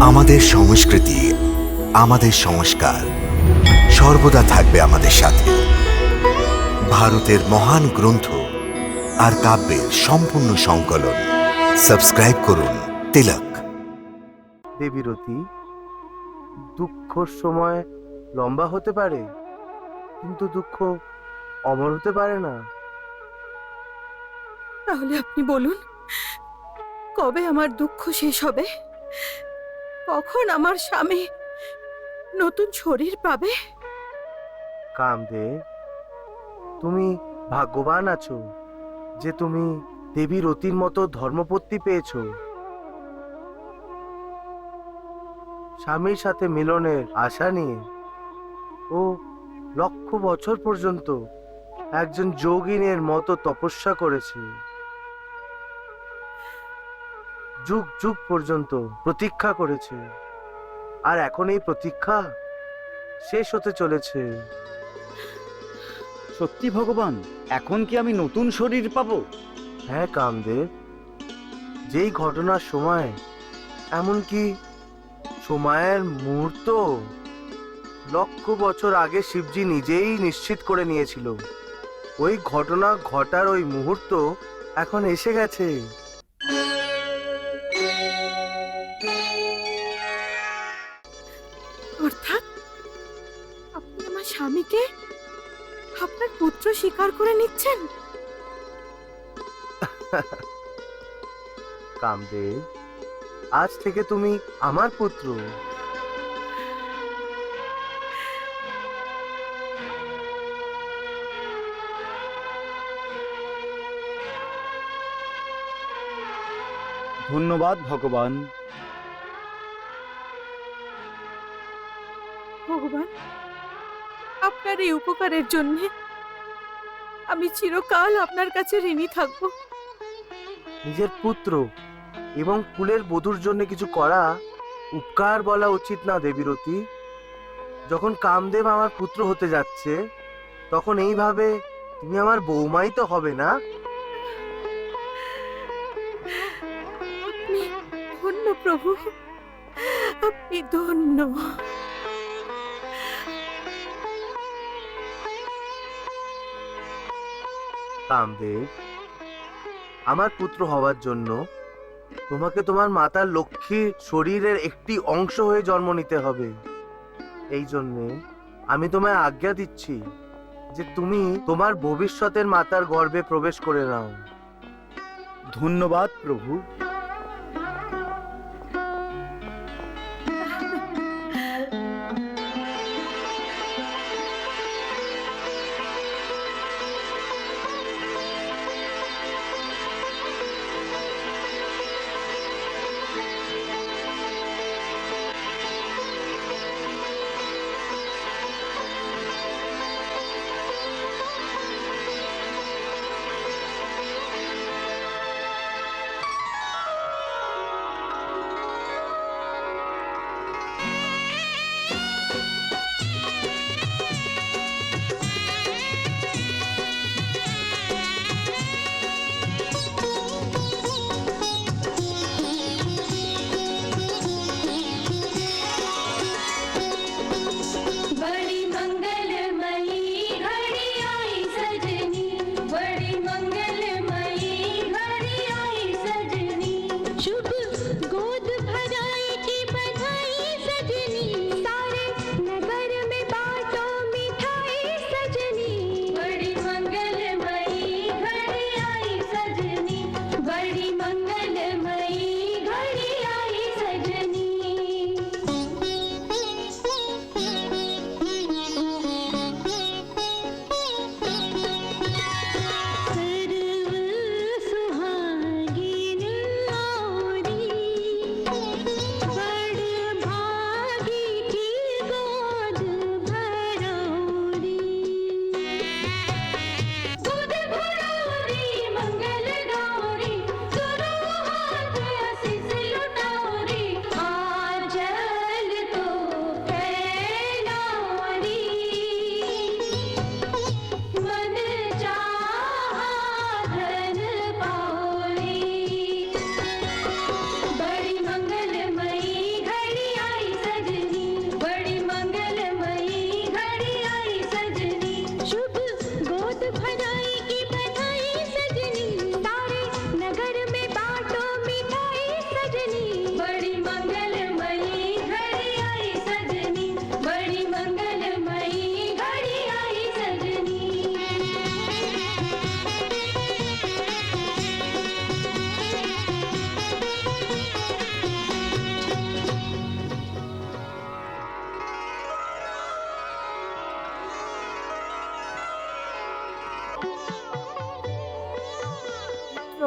আমাদের সংস্কৃতি, আমাদের সংস্কার সর্বদা থাকবে আমাদের সাথে। ভারতের মহান গ্রন্থ আর কাব্যের সম্পূর্ণ সংকলন। সাবস্ক্রাইব করুন তিলক। দেবীরতি, দুঃখর সময় লম্বা হতে পারে, কিন্তু দুঃখ অমর হতে পারে না। তাহলে আপনি বলুন, কবে আমার দুঃখ শেষ হবে? কখন আমার স্বামী নতুন শরীর পাবে? কামদেব, তুমি ভাগ্যবান আছো যে তুমি দেবীরতির মতো ধর্মপত্নী পেয়েছো। স্বামীর সাথে মিলনের আশা নিয়ে ও লক্ষ বছর পর্যন্ত একজন যোগিনীর মতো তপস্যা করেছে। যুগ যুগ পর্যন্ত প্রতীক্ষা করেছে, আর এখন এই প্রতীক্ষা শেষ হতে চলেছে। সত্যি ভগবান, এখন কি আমি নতুন শরীর পাবো? হ্যাঁ কামদেব, যেই ঘটনার সময়, এমনকি সময়ের মুহূর্ত লক্ষ বছর আগে শিবজি নিজেই নিশ্চিত করে নিয়েছিল, ওই ঘটনা ঘটার ওই মুহূর্ত এখন এসে গেছে। অর্থাৎ আপনি আমার স্বামীকে আপনার পুত্র স্বীকার করে নিচ্ছেন? কামদেব, আজ থেকে তুমি আমার পুত্র। ধন্যবাদ ভগবান। ভগবান, আপনার এই উপকারের জন্য আমি চিরকাল আপনার কাছে ঋণী থাকব। নিজের পুত্র এবং কুলের বধূর জন্য কিছু করা উপকার বলা উচিত না দেবীরতি। যখন কামদেব আমার পুত্র হতে যাচ্ছে, তখন এইভাবে তুমি আমার বৌমাই তো হবে না? আপনি ধন্য প্রভু, আপনি ধন্য। কামদেব, আমার পুত্র হওয়ার জন্য তোমাকে তোমার মাতার লক্ষ্মীর শরীরের একটি অংশ হয়ে জন্ম নিতে হবে। এই জন্যে আমি তোমায় আজ্ঞা দিচ্ছি যে তুমি তোমার ভবিষ্যতের মাতার গর্ভে প্রবেশ করে নাও। ধন্যবাদ প্রভু।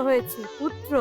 হয়েছে, পুত্র।